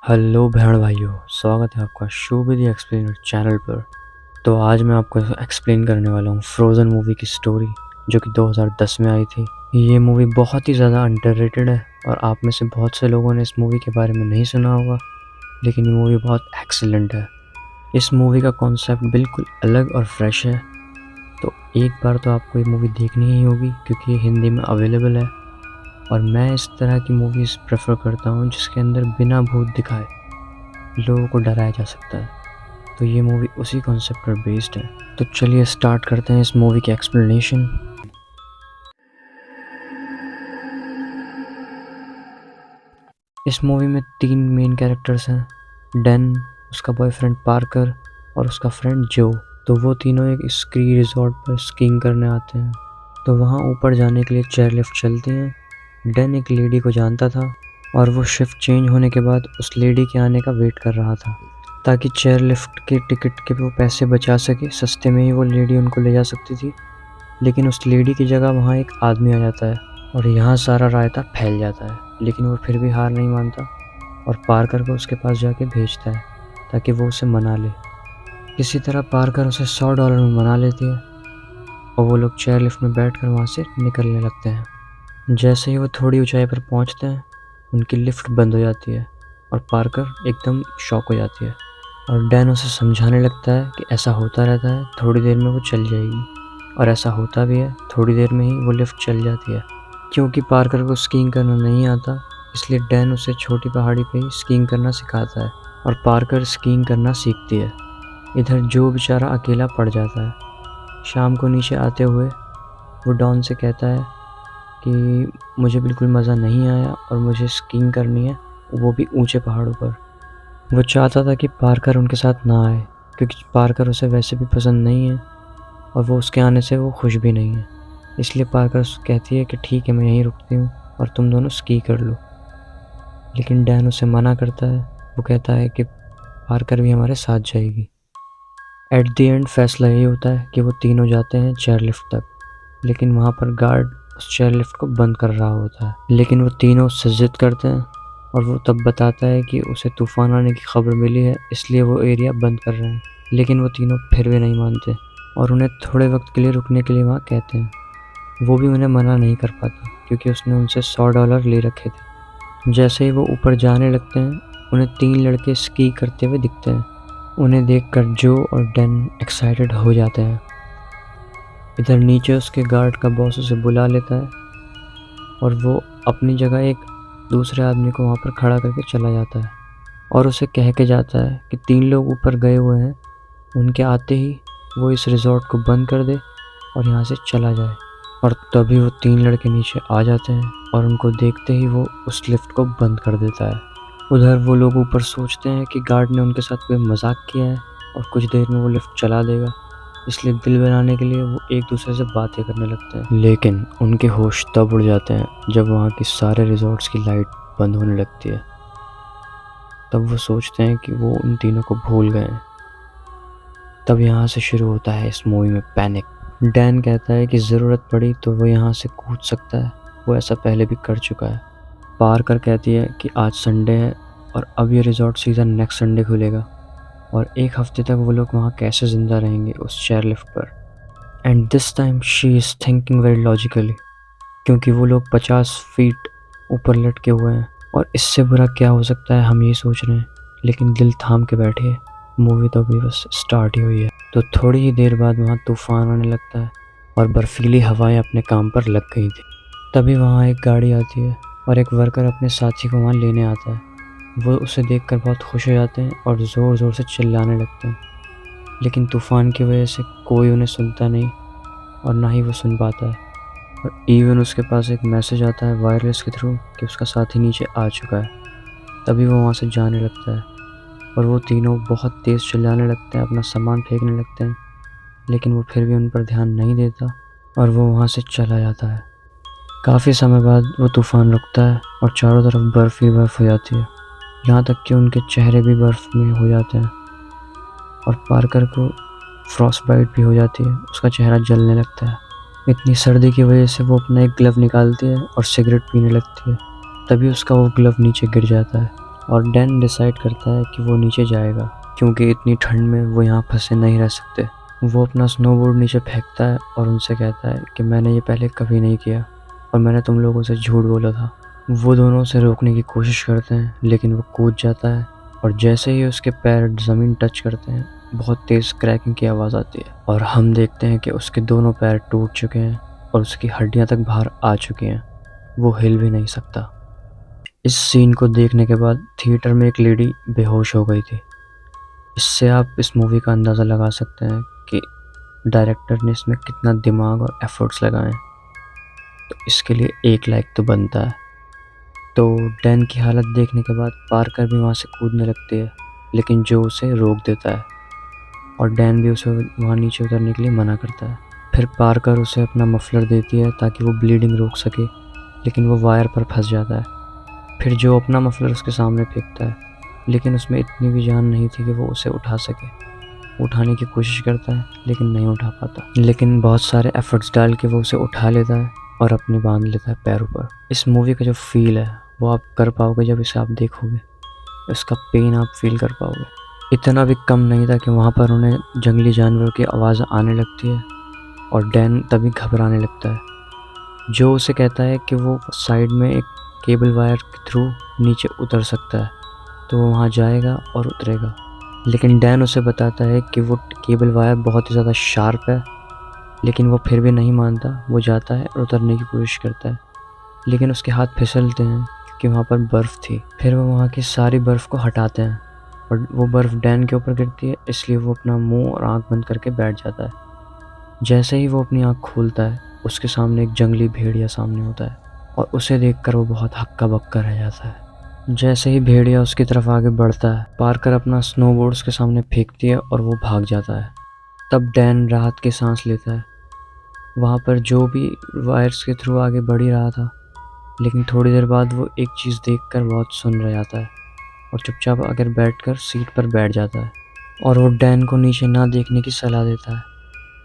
Hello बहन भाइयों, स्वागत है आपका शो विद एक्सप्लेनर चैनल पर। तो आज मैं आपको एक्सप्लेन करने वाला हूँ फ्रोज़न मूवी की स्टोरी, जो कि 2010 में आई थी। ये मूवी बहुत ही ज़्यादा अंडररेटेड है और आप में से बहुत से लोगों ने इस मूवी के बारे में नहीं सुना होगा, लेकिन ये मूवी बहुत एक्सीलेंट है। इस मूवी का कॉन्सेप्ट बिल्कुल अलग और फ्रेश है, तो एक बार तो आपको ये मूवी देखनी ही होगी क्योंकि ये हिंदी में अवेलेबल है। और मैं इस तरह की मूवीज़ प्रेफर करता हूँ जिसके अंदर बिना भूत दिखाए लोगों को डराया जा सकता है। तो ये मूवी उसी कॉन्सेप्ट पर बेस्ड है। तो चलिए स्टार्ट करते हैं इस मूवी की एक्सप्लेनेशन। इस मूवी में 3 मेन कैरेक्टर्स हैं, डैन, उसका बॉयफ्रेंड पार्कर और उसका फ्रेंड जो। तो वो तीनों एक स्की रिजॉर्ट पर स्कीइंग करने आते हैं। तो वहाँ ऊपर जाने के लिए चेयर लिफ्ट चलती हैं। डैन एक लेडी को जानता था और वो शिफ्ट चेंज होने के बाद उस लेडी के आने का वेट कर रहा था ताकि चेयर लिफ्ट के टिकट के वो पैसे बचा सके। सस्ते में ही वो लेडी उनको ले जा सकती थी, लेकिन उस लेडी की जगह वहाँ एक आदमी आ जाता है और यहाँ सारा रायता फैल जाता है। लेकिन वो फिर भी हार नहीं मानता और पार्कर को उसके पास जाके भेजता है ताकि वो उसे मना ले। किसी तरह पार्कर उसे $100 में मना लेती है और वो लोग चेयर लिफ्ट में बैठकर वहाँ से निकलने लगते हैं। जैसे ही वो थोड़ी ऊंचाई पर पहुँचते हैं, उनकी लिफ्ट बंद हो जाती है और पार्कर एकदम शॉक हो जाती है और डैन उसे समझाने लगता है कि ऐसा होता रहता है, थोड़ी देर में वो चल जाएगी। और ऐसा होता भी है, थोड़ी देर में ही वो लिफ्ट चल जाती है। क्योंकि पार्कर को स्कीइंग करना नहीं आता, इसलिए डैन उसे छोटी पहाड़ी पे ही स्कीइंग करना सिखाता है और पार्कर स्कीइंग करना सीखती है। इधर जो बेचारा अकेला पड़ जाता है। शाम को नीचे आते हुए वो डॉन से कहता है कि मुझे बिल्कुल मज़ा नहीं आया और मुझे स्कीइंग करनी है, वो भी ऊंचे पहाड़ों पर। वो चाहता था कि पार्कर उनके साथ ना आए क्योंकि पार्कर उसे वैसे भी पसंद नहीं है और वो उसके आने से वो खुश भी नहीं है। इसलिए पार्कर कहती है कि ठीक है, मैं यहीं रुकती हूँ और तुम दोनों स्की कर लो। लेकिन डैन उसे मना करता है। वो कहता है कि पार्कर भी हमारे साथ जाएगी। एट द एंड फैसला यही होता है कि वो तीनों जाते हैं चेयर लिफ्ट तक, लेकिन वहाँ पर गार्ड उस चेयर लिफ्ट को बंद कर रहा होता है। लेकिन वो तीनों उससे जिद करते हैं और वो तब बताता है कि उसे तूफान आने की खबर मिली है, इसलिए वो एरिया बंद कर रहे हैं। लेकिन वो तीनों फिर भी नहीं मानते और उन्हें थोड़े वक्त के लिए रुकने के लिए वहाँ कहते हैं। वो भी उन्हें मना नहीं कर पाता क्योंकि उसने उनसे $100 ले रखे थे। जैसे ही वो ऊपर जाने लगते हैं, उन्हें 3 लड़के स्की करते हुए दिखते हैं। उन्हें देखकर जो और डैन एक्साइटेड हो जाते हैं। इधर नीचे उसके गार्ड का बॉस उसे बुला लेता है और वो अपनी जगह एक दूसरे आदमी को वहाँ पर खड़ा करके चला जाता है और उसे कह के जाता है कि 3 लोग ऊपर गए हुए हैं, उनके आते ही वो इस रिज़ॉर्ट को बंद कर दे और यहाँ से चला जाए। और तभी वो 3 लड़के नीचे आ जाते हैं और उनको देखते ही वो उस लिफ्ट को बंद कर देता है। उधर वो लोग ऊपर सोचते हैं कि गार्ड ने उनके साथ कोई मजाक किया है और कुछ देर में वो लिफ्ट चला देगा, इसलिए दिल बनाने के लिए वो एक दूसरे से बातें करने लगते हैं। लेकिन उनके होश तब उड़ जाते हैं जब वहाँ की सारे रिजॉर्ट्स की लाइट बंद होने लगती है। तब वो सोचते हैं कि वो उन तीनों को भूल गए हैं। तब यहाँ से शुरू होता है इस मूवी में पैनिक। डैन कहता है कि ज़रूरत पड़ी तो वो यहाँ से कूद सकता है, वो ऐसा पहले भी कर चुका है। पार्कर कहती है कि आज संडे है और अब ये रिजॉर्ट सीज़न नेक्स्ट संडे खुलेगा और 1 हफ्ते तक वो लोग वहाँ कैसे ज़िंदा रहेंगे उस चेयर लिफ्ट पर। And this time she is thinking very logically, क्योंकि वो लोग 50 फीट ऊपर लटके हुए हैं और इससे बुरा क्या हो सकता है, हम ये सोच रहे हैं। लेकिन दिल थाम के बैठिए, मूवी तो अभी बस स्टार्ट ही हुई है। तो थोड़ी ही देर बाद वहाँ तूफान आने लगता है और बर्फीली हवाएं अपने काम पर लग गई थी। तभी वहाँ एक गाड़ी आती है और एक वर्कर अपने साथी को वहाँ लेने आता है। वो उसे देखकर बहुत खुश हो जाते हैं और ज़ोर ज़ोर से चिल्लाने लगते हैं। लेकिन तूफ़ान की वजह से कोई उन्हें सुनता नहीं और ना ही वो सुन पाता है। और इवन उसके पास एक मैसेज आता है वायरलेस के थ्रू कि उसका साथी नीचे आ चुका है। तभी वो वहाँ से जाने लगता है और वो तीनों बहुत तेज़ चिल्लाने लगते हैं, अपना सामान फेंकने लगते हैं। लेकिन वो फिर भी उन पर ध्यान नहीं देता और वो वहाँ से चला जाता है। काफ़ी समय बाद वो तूफ़ान रुकता है और चारों तरफ बर्फ़ ही बर्फ़ हो जाती है, यहाँ तक कि उनके चेहरे भी बर्फ़ में हो जाते हैं। और पार्कर को फ्रॉस्ट बाइट भी हो जाती है, उसका चेहरा जलने लगता है। इतनी सर्दी की वजह से वो अपना एक ग्लव निकालती है और सिगरेट पीने लगती है। तभी उसका वो ग्लव नीचे गिर जाता है और डैन डिसाइड करता है कि वो नीचे जाएगा क्योंकि इतनी ठंड में वो यहाँ फंसे नहीं रह सकते। वो अपना स्नोबोर्ड नीचे फेंकता है और उनसे कहता है कि मैंने ये पहले कभी नहीं किया और मैंने तुम लोगों से झूठ बोला था। वो दोनों उसे रोकने की कोशिश करते हैं लेकिन वो कूद जाता है और जैसे ही उसके पैर ज़मीन टच करते हैं बहुत तेज़ क्रैकिंग की आवाज़ आती है और हम देखते हैं कि उसके दोनों पैर टूट चुके हैं और उसकी हड्डियां तक बाहर आ चुकी हैं। वो हिल भी नहीं सकता। इस सीन को देखने के बाद थिएटर में एक लेडी बेहोश हो गई थी। इससे आप इस मूवी का अंदाज़ा लगा सकते हैं कि डायरेक्टर ने इसमें कितना दिमाग और एफर्ट्स लगाए हैं। तो इसके लिए 1 लाइक तो बनता है। तो डैन की हालत देखने के बाद पार्कर भी वहाँ से कूदने लगती है लेकिन जो उसे रोक देता है और डैन भी उसे वहाँ नीचे उतरने के लिए मना करता है। फिर पार्कर उसे अपना मफलर देती है ताकि वो ब्लीडिंग रोक सके लेकिन वो वायर पर फंस जाता है। फिर जो अपना मफलर उसके सामने फेंकता है लेकिन उसमें इतनी भी जान नहीं थी कि वो उसे उठा सके। उठाने की कोशिश करता है लेकिन नहीं उठा पाता, लेकिन बहुत सारे एफर्ट्स डाल के वो उसे उठा लेता है और अपनी बांध लेता है पैरों पर। इस मूवी का जो फील है वो आप कर पाओगे जब इसे आप देखोगे। इसका पेन आप फील कर पाओगे। इतना भी कम नहीं था कि वहाँ पर उन्हें जंगली जानवरों की आवाज़ आने लगती है और डैन तभी घबराने लगता है। जो उसे कहता है कि वो साइड में एक केबल वायर के थ्रू नीचे उतर सकता है तो वो वहाँ जाएगा और उतरेगा, लेकिन डैन उसे बताता है कि वो केबल वायर बहुत ही ज़्यादा शार्प है। लेकिन वो फिर भी नहीं मानता। वो जाता है और उतरने की कोशिश करता है लेकिन उसके हाथ फिसलते हैं क्योंकि वहाँ पर बर्फ़ थी। फिर वो वहाँ की सारी बर्फ़ को हटाते हैं और वो बर्फ़ डैन के ऊपर गिरती है, इसलिए वो अपना मुंह और आँख बंद करके बैठ जाता है। जैसे ही वो अपनी आँख खोलता है उसके सामने एक जंगली भेड़िया सामने होता है और उसे देखकर वो बहुत हक्का बक्का रह जाता है। जैसे ही भेड़िया उसकी तरफ आगे बढ़ता है पार्कर अपना स्नोबोर्ड उसके सामने फेंकती है और वो भाग जाता है। तब डैन राहत की सांस लेता है। वहाँ पर जो भी वायर्स के थ्रू आगे बढ़ ही रहा था, लेकिन थोड़ी देर बाद वो एक चीज़ देखकर बहुत सुन रह जाता है और चुपचाप आकर बैठकर सीट पर बैठ जाता है और वो डैन को नीचे ना देखने की सलाह देता है।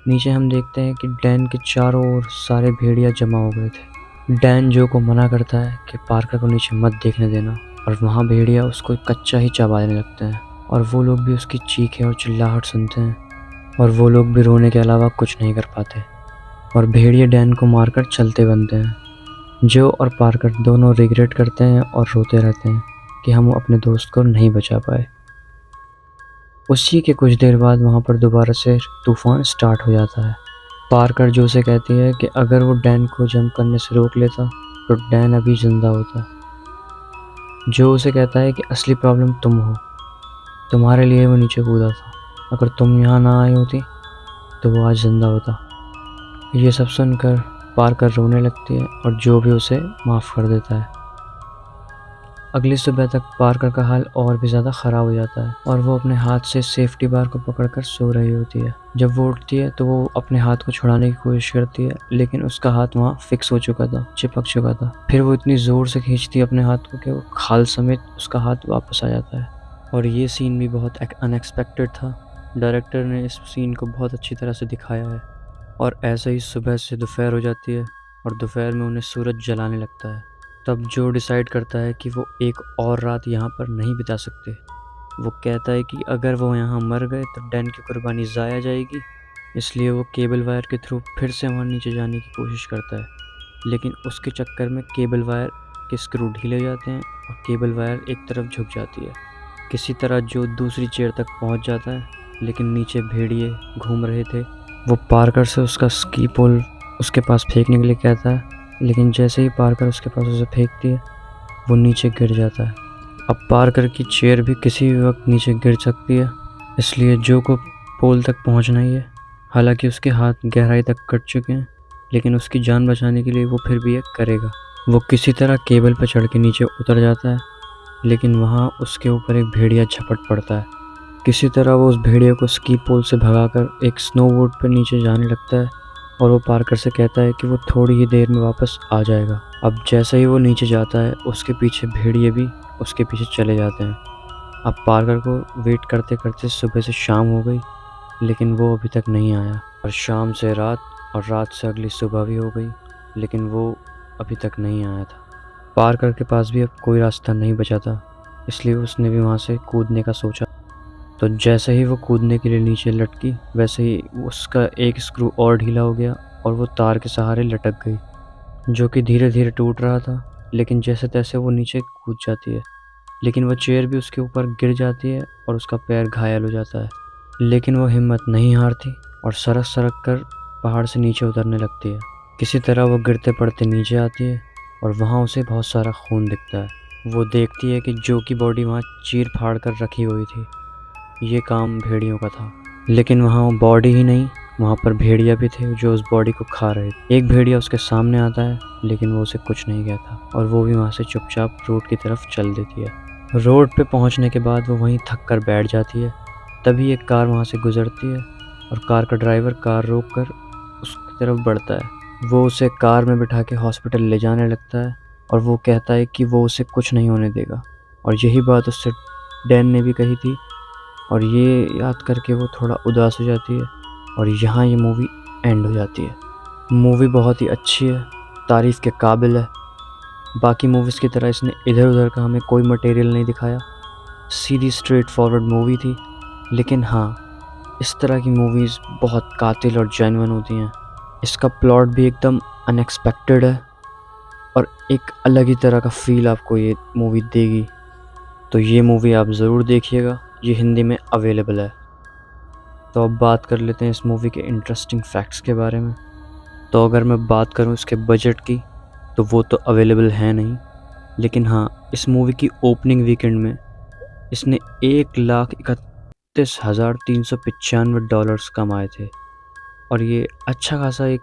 नीचे हम देखते हैं कि डैन के चारों ओर सारे भेड़िया जमा हो गए थे। डैन जो को मना करता है कि पार्कर को नीचे मत देखने देना और वहाँ भेड़िया उसको कच्चा ही चबाने लगते हैं और वो लोग भी उसकी चीखें और चिल्लाहट सुनते हैं और वो लोग भी रोने के अलावा कुछ नहीं कर पाते और भेड़िए डैन को मारकर चलते बनते हैं। जो और पार्कर दोनों रिग्रेट करते हैं और रोते रहते हैं कि हम अपने दोस्त को नहीं बचा पाए। उसी के कुछ देर बाद वहाँ पर दोबारा से तूफान स्टार्ट हो जाता है। पार्कर जो से कहती है कि अगर वो डैन को जंप करने से रोक लेता तो डैन अभी जिंदा होता। जो उसे कहता है कि असली प्रॉब्लम तुम हो, तुम्हारे लिए वो नीचे कूदा था, अगर तुम यहाँ ना आई होती तो वो आज जिंदा होता। ये सब सुनकर पार्कर रोने लगती है और जो भी उसे माफ़ कर देता है। अगली सुबह तक पार्कर का हाल और भी ज़्यादा ख़राब हो जाता है और वो अपने हाथ से सेफ्टी बार को पकड़कर सो रही होती है। जब वो उठती है तो वो अपने हाथ को छुड़ाने की कोशिश करती है लेकिन उसका हाथ वहाँ फिक्स हो चुका था, चिपक चुका था। फिर वो इतनी ज़ोर से खींचती है अपने हाथ को कि वो खाल समेत उसका हाथ वापस आ जाता है। और ये सीन भी बहुत अनएक्सपेक्टेड था। डायरेक्टर ने इस सीन को बहुत अच्छी तरह से दिखाया है। और ऐसे ही सुबह से दोपहर हो जाती है और दोपहर में उन्हें सूरज जलाने लगता है। तब जो डिसाइड करता है कि वो एक और रात यहाँ पर नहीं बिता सकते। वो कहता है कि अगर वो यहाँ मर गए तो डैन की कुर्बानी ज़ाया जाएगी, इसलिए वो केबल वायर के थ्रू फिर से वहाँ नीचे जाने की कोशिश करता है। लेकिन उसके चक्कर में केबल वायर के स्क्रू ढीले जाते हैं और केबल वायर एक तरफ झुक जाती है। किसी तरह जो दूसरी चेयर तक पहुँच जाता है, लेकिन नीचे भेड़िए घूम रहे थे। वो पार्कर से उसका स्की पोल उसके पास फेंकने के लिए कहता है, लेकिन जैसे ही पार्कर उसके पास उसे फेंकती है वो नीचे गिर जाता है। अब पार्कर की चेयर भी किसी भी वक्त नीचे गिर सकती है, इसलिए जो को पोल तक पहुंचना ही है। हालांकि उसके हाथ गहराई तक कट चुके हैं, लेकिन उसकी जान बचाने के लिए वो फिर भी ये करेगा। वो किसी तरह केबल पर चढ़ के नीचे उतर जाता है, लेकिन वहाँ उसके ऊपर एक भेड़िया झपट पड़ता है। किसी तरह वो उस भेड़िया को स्की पोल से भगाकर एक स्नोबोर्ड पर नीचे जाने लगता है और वो पार्कर से कहता है कि वो थोड़ी ही देर में वापस आ जाएगा। अब जैसे ही वो नीचे जाता है उसके पीछे भेड़िए भी उसके पीछे चले जाते हैं। अब पार्कर को वेट करते करते सुबह से शाम हो गई, लेकिन वो अभी तक नहीं आया। और शाम से रात और रात से अगली सुबह भी हो गई, लेकिन वो अभी तक नहीं आया था। पार्कर के पास भी अब कोई रास्ता नहीं बचा था, इसलिए उसने भी वहाँ से कूदने का सोचा। तो जैसे ही वो कूदने के लिए नीचे लटकी, वैसे ही उसका एक स्क्रू और ढीला हो गया और वो तार के सहारे लटक गई, जो कि धीरे धीरे टूट रहा था। लेकिन जैसे तैसे वो नीचे कूद जाती है, लेकिन वो चेयर भी उसके ऊपर गिर जाती है और उसका पैर घायल हो जाता है। लेकिन वो हिम्मत नहीं हारती और सरक सरक कर पहाड़ से नीचे उतरने लगती है। किसी तरह वो गिरते पड़ते नीचे आती है और वहाँ उसे बहुत सारा खून दिखता है। वो देखती है कि जो की बॉडी वहाँ चीर फाड़ कर रखी हुई थी, ये काम भेड़ियों का था। लेकिन वहाँ वो बॉडी ही नहीं, वहाँ पर भेड़िया भी थे जो उस बॉडी को खा रहे थे। एक भेड़िया उसके सामने आता है, लेकिन वो उसे कुछ नहीं कहता और वो भी वहाँ से चुपचाप रोड की तरफ चल देती है। रोड पे पहुँचने के बाद वो वहीं थक कर बैठ जाती है। तभी एक कार वहाँ से गुजरती है और कार का ड्राइवर कार रोक कर उसकी तरफ बढ़ता है। वो उसे कार में बिठा के हॉस्पिटल ले जाने लगता है और वो कहता है कि वो उसे कुछ नहीं होने देगा। और यही बात उससे डैन ने भी कही थी और ये याद करके वो थोड़ा उदास हो जाती है और यहाँ ये मूवी एंड हो जाती है। मूवी बहुत ही अच्छी है, तारीफ़ के काबिल है। बाकी मूवीज़ की तरह इसने इधर उधर का हमें कोई मटेरियल नहीं दिखाया, सीधी स्ट्रेट फॉरवर्ड मूवी थी। लेकिन हाँ, इस तरह की मूवीज़ बहुत कातिल और जेन्युइन होती हैं। इसका प्लॉट भी एकदम अनएक्सपेक्टेड है और एक अलग ही तरह का फील आपको ये मूवी देगी। तो ये मूवी आप ज़रूर देखिएगा, ये हिंदी में अवेलेबल है। तो अब बात कर लेते हैं इस मूवी के इंटरेस्टिंग फैक्ट्स के बारे में। तो अगर मैं बात करूं इसके बजट की, तो वो तो अवेलेबल है नहीं, लेकिन हाँ, इस मूवी की ओपनिंग वीकेंड में इसने $1,31,395 कमाए थे और ये अच्छा खासा एक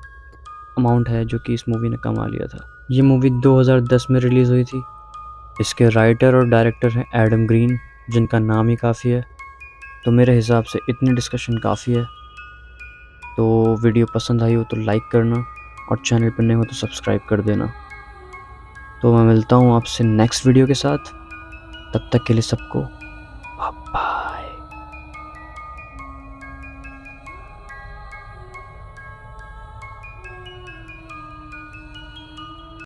अमाउंट है जो कि इस मूवी ने कमा लिया था। ये मूवी 2010 में रिलीज़ हुई थी। इसके राइटर और डायरेक्टर हैं एडम ग्रीन, जिनका नाम ही काफ़ी है। तो मेरे हिसाब से इतनी डिस्कशन काफ़ी है। तो वीडियो पसंद आई हो तो लाइक करना और चैनल पर नए हो तो सब्सक्राइब कर देना। तो मैं मिलता हूँ आपसे नेक्स्ट वीडियो के साथ। तब तक के लिए सबको